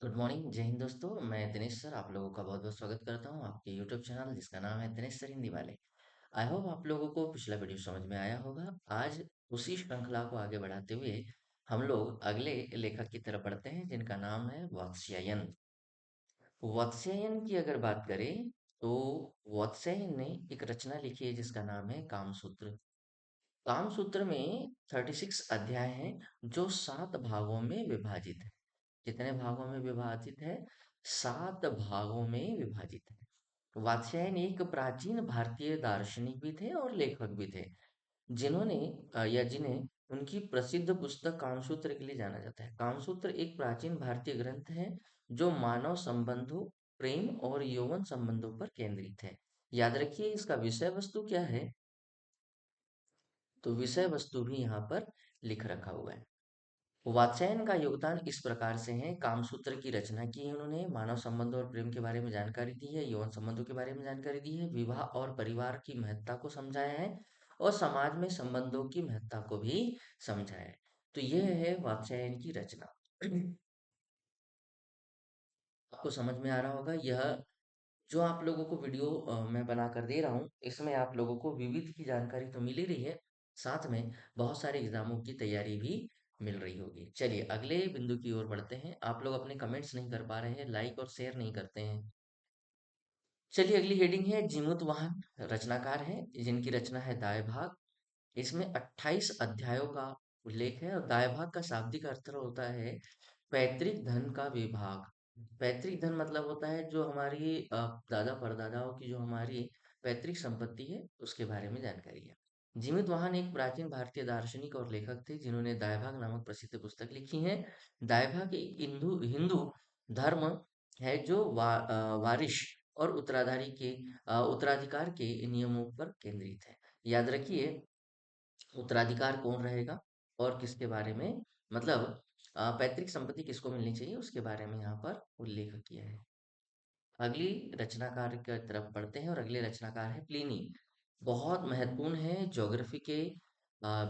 Good morning, जय हिंद दोस्तों। मैं दिनेश सर आप लोगों का बहुत बहुत स्वागत करता हूँ आपके यूट्यूब चैनल जिसका नाम है दिनेश सर हिंदी वाले। आई होप आप लोगों को पिछला वीडियो समझ में आया होगा। आज उसी श्रृंखला को आगे बढ़ाते हुए हम लोग अगले लेखक की तरफ बढ़ते हैं जिनका नाम है वात्स्यायन। वात्स्यायन की अगर बात करें तो वात्स्यायन ने एक रचना लिखी है जिसका नाम है कामसूत्र। कामसूत्र में 36 अध्याय हैं जो 7 भागों में विभाजित है। कितने भागों में विभाजित है? 7 भागों में विभाजित है। वात्स्यायन एक प्राचीन भारतीय दार्शनिक भी थे और लेखक भी थे, जिन्होंने या जिन्हें उनकी प्रसिद्ध पुस्तक कामसूत्र के लिए जाना जाता है। कामसूत्र एक प्राचीन भारतीय ग्रंथ है जो मानव संबंधों, प्रेम और यौवन संबंधों पर केंद्रित है। याद रखिए इसका विषय वस्तु क्या है, तो विषय वस्तु भी यहाँ पर लिख रखा हुआ है। वात्स्यायन का योगदान इस प्रकार से है। कामसूत्र की रचना की है उन्होंने, मानव संबंधों और प्रेम के बारे में जानकारी दी है, यौन संबंधों के बारे में जानकारी दी है, विवाह और परिवार की महत्ता को समझाया है और समाज में संबंधों की महत्ता को भी समझाया है। तो यह है वात्स्यायन की रचना। आपको समझ में आ रहा होगा। यह जो आप लोगों को वीडियो मैं बना कर दे रहा हूँ, इसमें आप लोगों को विविध की जानकारी तो मिल ही रही है, साथ में बहुत सारे एग्जामों की तैयारी भी मिल रही होगी। चलिए अगले बिंदु की ओर बढ़ते हैं। आप लोग अपने कमेंट्स नहीं कर पा रहे हैं, लाइक और शेयर नहीं करते हैं। चलिए अगली हेडिंग है जीमूत वाहन। रचनाकार है जिनकी रचना है दाएं भाग। इसमें 28 अध्यायों का उल्लेख है और दाएं भाग का शाब्दिक अर्थ होता है पैतृक धन का विभाग। पैतृक धन मतलब होता है जो हमारी दादा परदादाओं की जो हमारी पैतृक संपत्ति है उसके बारे में जानकारी है। जीमित वाहन एक प्राचीन भारतीय दार्शनिक और लेखक थे जिन्होंने दायभाग नामक प्रसिद्ध पुस्तक लिखी है। दायभाग एक हिंदू हिंदू धर्म है जो वारिश और उत्तराधिकार के नियमों पर केंद्रित है। याद रखिए उत्तराधिकार कौन रहेगा और किसके बारे में, मतलब पैतृक संपत्ति किसको मिलनी चाहिए उसके बारे में यहाँ पर उल्लेख किया है। अगली रचनाकार की तरफ बढ़ते हैं और अगले रचनाकार है प्लिनी। बहुत महत्वपूर्ण है ज्योग्राफी के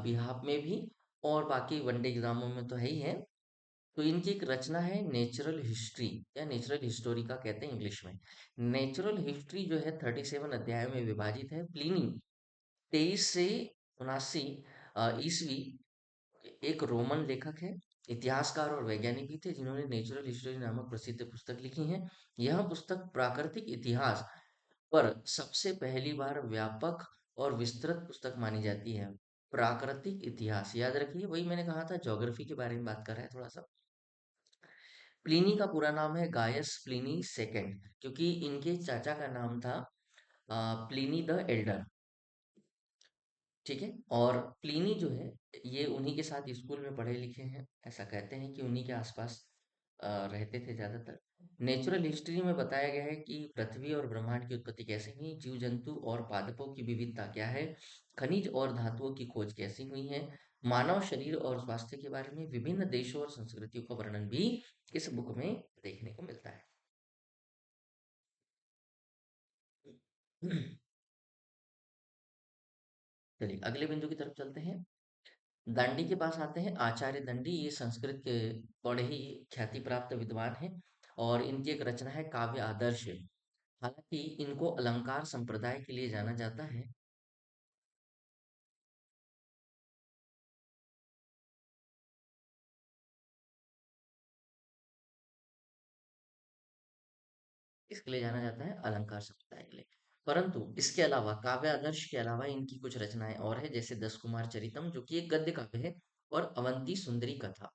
बिहाफ में भी और बाकी वनडे एग्जामों में तो है ही है। तो इनकी एक रचना है नेचुरल हिस्ट्री या नेचुरल हिस्टोरिका कहते हैं इंग्लिश में। नेचुरल हिस्ट्री जो है 37 अध्यायों में विभाजित है। प्लिनी 23 से 79 ईस्वी एक रोमन लेखक है, इतिहासकार और वैज्ञानिक भी थे जिन्होंने नेचुरल हिस्ट्री नामक प्रसिद्ध पुस्तक लिखी है। यह पुस्तक प्राकृतिक इतिहास पर सबसे पहली बार व्यापक और विस्तृत पुस्तक मानी जाती है। प्राकृतिक इतिहास याद रखिए, वही मैंने कहा था ज्योग्राफी के बारे में बात कर रहा है थोड़ा सा। प्लिनी का पूरा नाम है गायस प्लिनी सेकेंड, क्योंकि इनके चाचा का नाम था प्लिनी द एल्डर। ठीक है। और प्लिनी जो है ये उन्हीं के साथ स्कूल में पढ़े लिखे हैं, ऐसा कहते हैं कि उन्हीं के आसपास रहते थे ज्यादातर। नेचुरल हिस्ट्री में बताया गया है कि पृथ्वी और ब्रह्मांड की उत्पत्ति कैसे हुई, जीव जंतु और पादपों की विविधता क्या है, खनिज और धातुओं की खोज कैसी हुई है, मानव शरीर और स्वास्थ्य के बारे में विभिन्न देशों और संस्कृतियों का वर्णन भी इस बुक में देखने को मिलता है। चलिए अगले बिंदु की तरफ चलते हैं। दंडी के पास आते हैं। आचार्य दंडी ये संस्कृत के बड़े ही ख्याति प्राप्त विद्वान हैं और इनकी एक रचना है काव्य आदर्श। हालांकि इनको अलंकार संप्रदाय के लिए जाना जाता है। इसके लिए जाना जाता है अलंकार संप्रदाय के लिए। परंतु इसके अलावा काव्य आदर्श के अलावा इनकी कुछ रचनाएं और है, जैसे दस कुमार चरितम जो कि एक गद्य काव्य है, और अवंती सुंदरी कथा।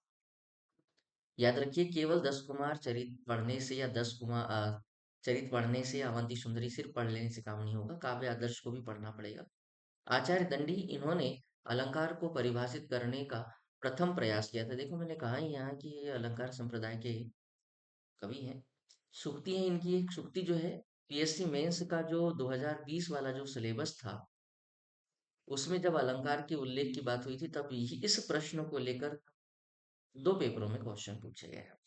याद रखिए केवल दस कुमार चरित पढ़ने से या चरित पढ़ने से या अवंती सुंदरी सिर्फ पढ़ लेने से काम नहीं होगा, काव्य आदर्श को भी पढ़ना पड़ेगा। आचार्य दंडी इन्होंने अलंकार को परिभाषित करने का प्रथम प्रयास किया था। देखो मैंने कहा ही यहाँ कि ये अलंकार संप्रदाय के कवि हैं। सूक्ति है इनकी, एक सूक्ति जो है पीएससी मेंस का जो 2020 वाला जो सिलेबस था उसमें जब अलंकार के उल्लेख की बात हुई थी तब इस प्रश्न को लेकर दो पेपरों में क्वेश्चन पूछे गए हैं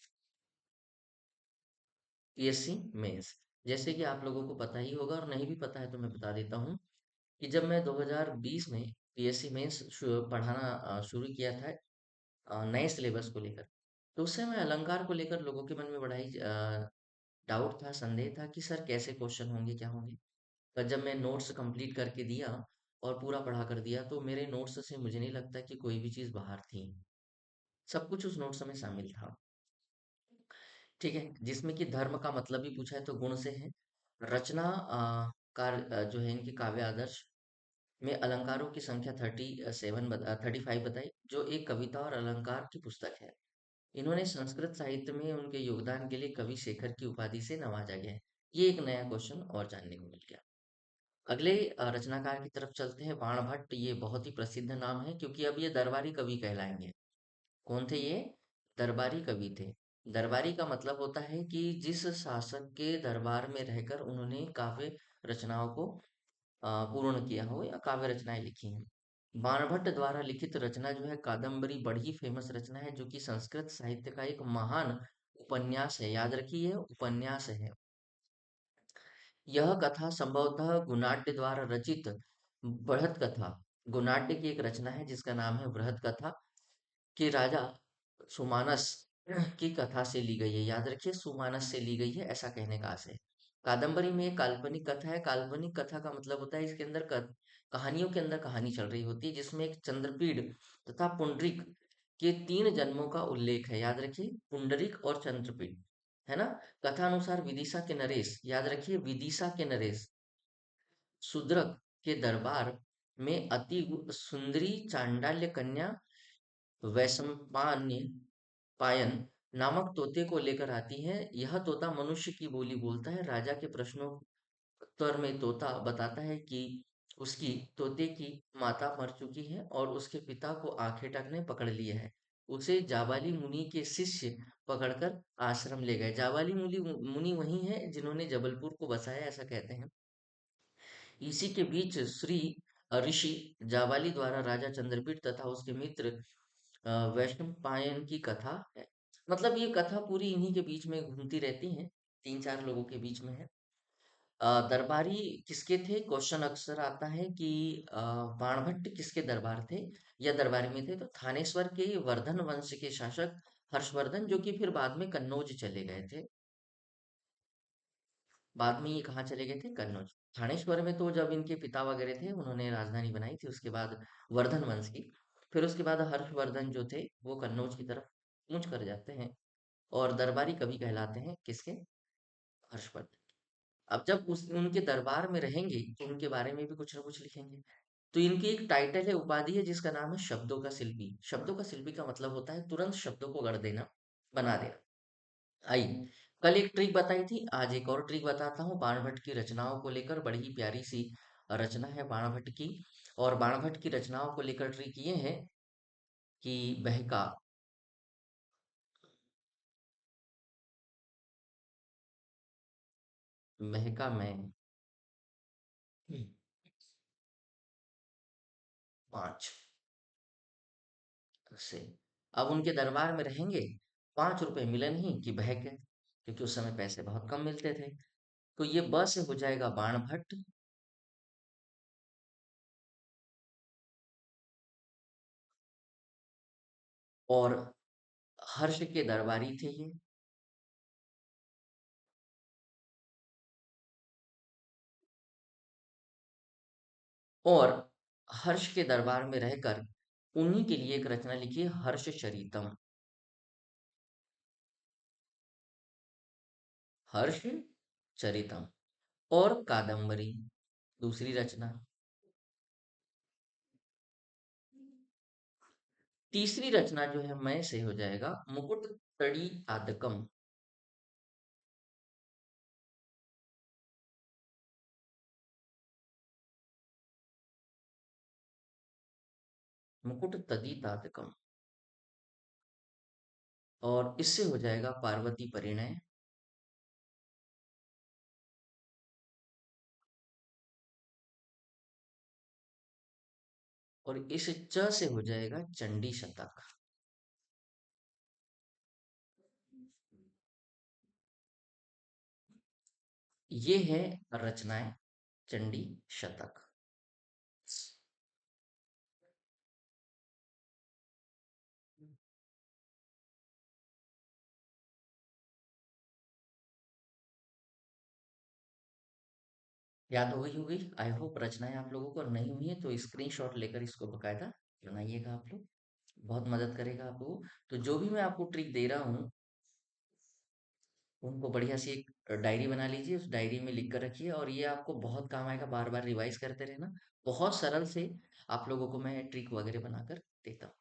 पीएससी मेंस। जैसे कि आप लोगों को पता ही होगा और नहीं भी पता है तो मैं बता देता हूँ कि जब मैं 2020 में पीएससी मेंस पढ़ाना शुरू किया था नए सिलेबस को लेकर, तो उस समय अलंकार को लेकर लोगों के मन में बड़ा ही डाउट था, संदेह था कि सर कैसे क्वेश्चन होंगे, क्या होंगे? पर जब मैं नोट्स कंप्लीट करके दिया और पूरा पढ़ा कर दिया, तो मेरे नोट्स से मुझे नहीं लगता कि कोई भी चीज़ बाहर थी। सब कुछ उस नोट्स में शामिल था। ठीक है, जिसमें कि धर्म का मतलब भी पूछा है तो गुण से है। रचना जो है इनकी काव्य आदर्श में अलंकारों की संख्या 35 बताई, जो एक कविता और अलंकार की पुस्तक है। इन्होंने संस्कृत साहित्य में उनके योगदान के लिए कवि शेखर की उपाधि से नवाजा गया है। ये एक नया क्वेश्चन और जानने को मिल गया। अगले रचनाकार की तरफ चलते हैं, बाणभट्ट। ये बहुत ही प्रसिद्ध नाम है क्योंकि अब ये दरबारी कवि कहलाएंगे। कौन थे ये? दरबारी कवि थे। दरबारी का मतलब होता है कि जिस शासक के दरबार में रहकर उन्होंने काव्य रचनाओं को पूर्ण किया हो या काव्य रचनाएं लिखी हैं। बाणभट्ट द्वारा लिखित रचना जो है कादम्बरी बड़ी फेमस रचना है, जो कि संस्कृत साहित्य का एक महान उपन्यास है। याद रखिए, उपन्यास है। यह कथा संभवतः गुणाढ्य द्वारा रचित बृहत कथा, गुणाढ्य की एक रचना है जिसका नाम है बृहत कथा, कि राजा सुमानस की कथा से ली गई है। याद रखिए, सुमानस से ली गई है, ऐसा कहने का आशय है। कादंबरी में एक काल्पनिक कथा है। काल्पनिक कथा का मतलब होता है इसके अंदर कहानियों के अंदर कहानी चल रही होती है, जिसमें एक चंद्रपीड़ तथा पुंडरीक के तीन जन्मों का उल्लेख है। याद रखिए, पुंडरीक और चंद्रपीड़, है ना। कथा अनुसार विदिशा के नरेश, याद रखिए विदिशा के नरेश, शूद्रक के दरबार में अति सुंदरी चांडाल्य कन्या वैशंपायन पायन नामक तोते को लेकर आती है। यह तोता मनुष्य की बोली बोलता है। राजा के प्रश्नों उत्तर में तोता बताता है कि उसकी तोते की माता मर चुकी है और उसके पिता को आंखें टकने पकड़ लिया है। उसे जाबाली मुनि के शिष्य पकड़कर आश्रम ले गए। जाबाली मुनि वही है जिन्होंने जबलपुर को बसाया, ऐसा कहते हैं। इसी के बीच श्री ऋषि जाबाली द्वारा राजा चंद्रपीड़ तथा उसके मित्र वैशंपायन की कथा है। मतलब ये कथा पूरी इन्हीं के बीच में घूमती रहती है, तीन चार लोगों के बीच में है। दरबारी किसके थे? क्वेश्चन अक्सर आता है कि बाणभट्ट किसके दरबार थे या दरबारी में थे? तो थानेश्वर के वर्धन वंश के शासक हर्षवर्धन, जो कि फिर बाद में कन्नौज चले गए थे। बाद में ये कहाँ चले गए थे? कन्नौज। थानेश्वर में तो जब इनके पिता वगैरह थे उन्होंने राजधानी बनाई थी, उसके बाद वर्धन वंश की। फिर उसके बाद हर्षवर्धन जो थे वो कन्नौज की तरफ कूच कर जाते हैं और दरबारी कवि कहलाते हैं किसके? हर्षवर्धन। अब जब उस उनके दरबार में रहेंगे तो उनके बारे में भी कुछ ना कुछ लिखेंगे। तो इनकी एक टाइटल है, उपाधि है, जिसका नाम है शब्दों का शिल्पी। शब्दों का शिल्पी का मतलब होता है तुरंत शब्दों को गढ़ देना, बना देना। आइए, कल एक ट्रिक बताई थी, आज एक और ट्रिक बताता हूँ। बाणभट्ट की रचनाओं को लेकर बड़ी ही प्यारी सी रचना है बाणभट्ट की। और बाणभट्ट की रचनाओं को लेकर ट्रिक ये है कि बहका, महका मैं, पांच से। अब उनके दरबार में रहेंगे, 5 रुपए मिले नहीं कि बहक गए, क्योंकि उस समय पैसे बहुत कम मिलते थे। तो ये ब से हो जाएगा बाणभट्ट। और हर्ष के दरबारी थे ये। और हर्ष के दरबार में रहकर उन्हीं के लिए एक रचना लिखी है, हर्ष चरितम। हर्ष चरितम। और कादंबरी, दूसरी रचना। तीसरी रचना जो है मैं से हो जाएगा मुकुट तड़ी आदकम। मुकुट तदी तादकम। और इससे हो जाएगा पार्वती परिणय। और इस च से हो जाएगा चंडी शतक। ये है रचनाएं चंडी शतक। याद हो गई होगी। आई होप रचनाएँ आप लोगों को नहीं हुई हैं तो स्क्रीनशॉट लेकर इसको बकायदा बनाइएगा आप लोग, बहुत मदद करेगा आप लोगों को। तो जो भी मैं आपको ट्रिक दे रहा हूँ, उनको बढ़िया सी एक डायरी बना लीजिए, उस डायरी में लिख कर रखिए और ये आपको बहुत काम आएगा, बार-बार रिवाइज़ करते रहना। बहुत सरल से आप लोगों को मैं ट्रिक वगैरह बनाकर देता हूँ।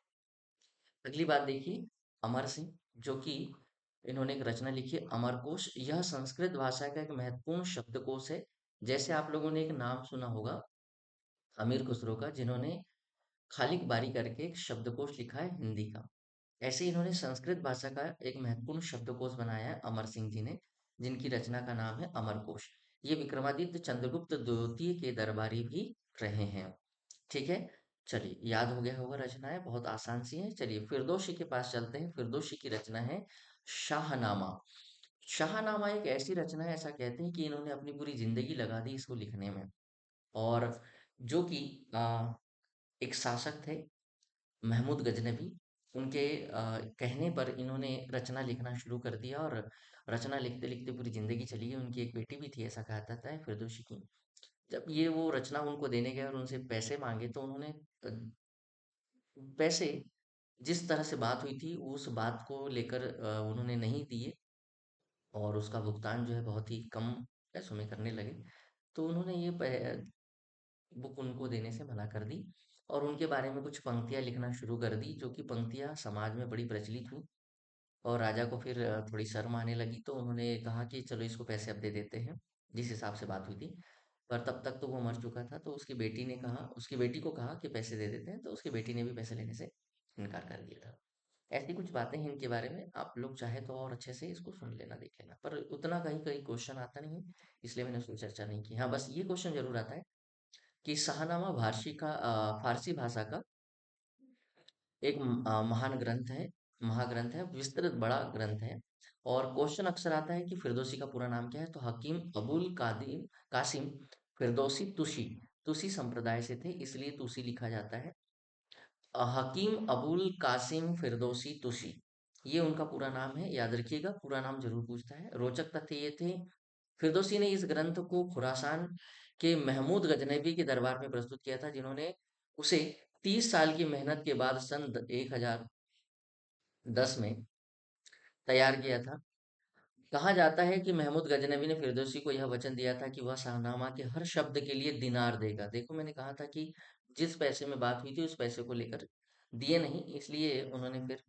अगली बात देखिए, अमर सिंह, जो कि इन्होंने एक रचना लिखी है अमरकोश। यह संस्कृत भाषा का एक महत्वपूर्ण शब्दकोश है। जैसे आप लोगों ने एक नाम सुना होगा अमीर खुसरो का, जिन्होंने खालिक बारी करके एक शब्दकोश लिखा है हिंदी का। ऐसे ही इन्होंने संस्कृत भाषा का एक महत्वपूर्ण शब्दकोश बनाया है अमर सिंह जी ने, जिनकी रचना का नाम है अमरकोश। ये विक्रमादित्य चंद्रगुप्त द्वितीय के दरबारी भी रहे हैं। ठीक है, चलिए याद हो गया होगा रचनाएं, बहुत आसान सी हैं। चलिए फिरदौसी के पास चलते हैं। फिरदौसी की रचना है शाहनामा। शाहनामा एक ऐसी रचना है, ऐसा कहते हैं कि इन्होंने अपनी पूरी जिंदगी लगा दी इसको लिखने में। और जो कि एक शासक थे महमूद गजनबी, उनके कहने पर इन्होंने रचना लिखना शुरू कर दिया और रचना लिखते-लिखते पूरी ज़िंदगी चली गई। उनकी एक बेटी भी थी, ऐसा कहा जाता है फिरदौसी की। जब ये वो रचना उनको देने गए और उनसे पैसे माँगे तो उन्होंने पैसे जिस तरह से बात हुई थी, उस बात को लेकर उन्होंने नहीं दिए और उसका भुगतान जो है बहुत ही कम पैसों में करने लगे। तो उन्होंने ये बुक उनको देने से मना कर दी और उनके बारे में कुछ पंक्तियाँ लिखना शुरू कर दी, जो कि पंक्तियाँ समाज में बड़ी प्रचलित हुई। और राजा को फिर थोड़ी शर्म आने लगी तो उन्होंने कहा कि चलो इसको पैसे अब दे देते हैं, जिस हिसाब से बात हुई थी। पर तब तक तो वो मर चुका था, तो उसकी बेटी को कहा कि पैसे दे देते हैं, तो उसकी बेटी ने भी पैसे लेने से इनकार कर दिया था। ऐसी कुछ बातें हैं इनके बारे में, आप लोग चाहे तो और अच्छे से इसको सुन लेना, देख लेना। पर उतना कहीं कहीं क्वेश्चन आता नहीं है, इसलिए मैंने उसकी चर्चा नहीं की। हाँ, बस ये क्वेश्चन जरूर आता है कि शाहनामा फारसी भाषा का एक महान ग्रंथ है, महाग्रंथ है, विस्तृत बड़ा ग्रंथ है। और क्वेश्चन अक्सर आता है कि फिरदौसी का पूरा नाम क्या है, तो हकीम अबुल कादिम कासिम फिरदौसी तुसी, तुसी संप्रदाय से थे इसलिए तुसी लिखा जाता है। हकीम अबुल कासिम फिरदौसी तुसी, ये उनका पूरा नाम है, याद रखिएगा, पूरा नाम जरूर पूछता है। रोचक तथ्य ये थे, फिरदौसी ने इस ग्रंथ को खुरासान के महमूद गजनबी के दरबार में प्रस्तुत किया था, जिन्होंने उसे 30 साल की मेहनत के बाद सन 1010 में तैयार किया था। कहा जाता है कि महमूद गजनबी ने फिरदौसी को यह वचन दिया था कि वह शाहनामा के हर शब्द के लिए दिनार देगा। देखो मैंने कहा था कि जिस पैसे में बात हुई थी उस पैसे को लेकर दिए नहीं, इसलिए उन्होंने फिर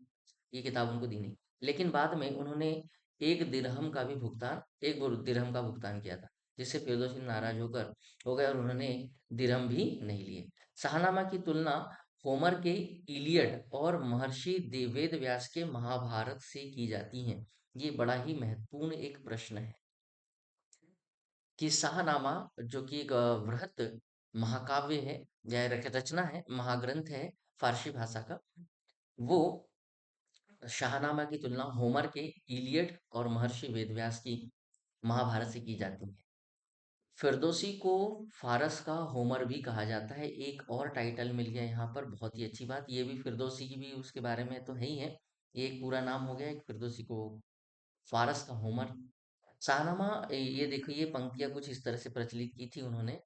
ये किताब उनको दी नहीं। लेकिन बाद में उन्होंने एक दिरहम का भुगतान किया था, जिससे फिरदौसी नाराज होकर हो गए और उन्होंने दिरहम भी नहीं लिए। शाहनामा की तुलना होमर के इलियड और महर्षि वेद व्यास के महाभारत से की जाती है। ये बड़ा ही महत्वपूर्ण एक प्रश्न है कि शाहनामा, जो कि एक बृहत महाकाव्य है या रचना है, महाग्रंथ है फारसी भाषा का, वो शाहनामा की तुलना होमर के इलियड और महर्षि वेदव्यास की महाभारत से की जाती है। फिरदौसी को फारस का होमर भी कहा जाता है। एक और टाइटल मिल गया यहाँ पर, बहुत ही अच्छी बात। ये भी फिरदौसी की भी उसके बारे में तो है ही है, ये एक पूरा नाम हो गया, एक फिरदौसी को फारस का होमर। शाहनामा, ये देखो ये पंक्तियाँ कुछ इस तरह से प्रचलित की थी उन्होंने,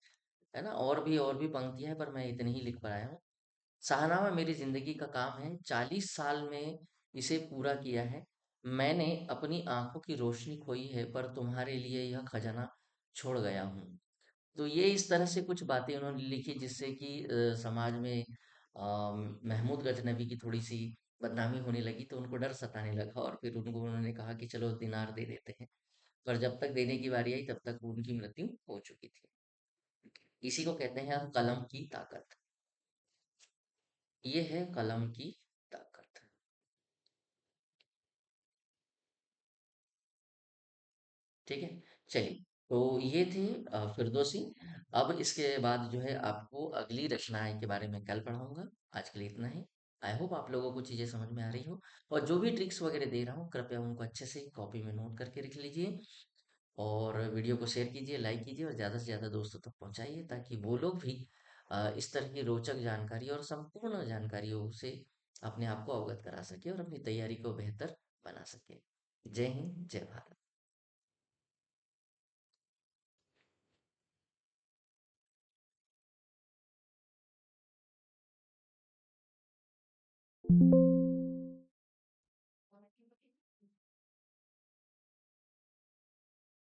है ना। और भी पंक्तियाँ हैं पर मैं इतनी ही लिख पाया हूँ। शाहनामा मेरी जिंदगी का काम है, 40 साल में इसे पूरा किया है। मैंने अपनी आंखों की रोशनी खोई है पर तुम्हारे लिए यह खजाना छोड़ गया हूँ। तो ये इस तरह से कुछ बातें उन्होंने लिखी जिससे कि समाज में महमूद गजनबी की थोड़ी सी बदनामी होने लगी, तो उनको डर सताने लगा और फिर उनको उन्होंने कहा कि चलो दिनार दे देते हैं। पर जब तक देने की बारी आई तब तक उनकी मृत्यु हो चुकी थी। इसी को कहते हैं कलम की ताकत। ये है कलम की ताकत। ठीक है, चलिए। तो ये थे फिरदौसी। अब इसके बाद जो है आपको अगली रचनाएं के बारे में कल पढ़ाऊंगा। आज के लिए इतना ही। आई होप आप लोगों को चीज़ें समझ में आ रही हो, और जो भी ट्रिक्स वगैरह दे रहा हूँ कृपया उनको अच्छे से कॉपी में नोट करके रख लीजिए और वीडियो को शेयर कीजिए, लाइक कीजिए और ज़्यादा से ज़्यादा दोस्तों तक पहुँचाइए, ताकि वो लोग भी इस तरह की रोचक जानकारी और संपूर्ण जानकारियों से अपने आप को अवगत करा सके और अपनी तैयारी को बेहतर बना सके। जय हिंद, जय भारत।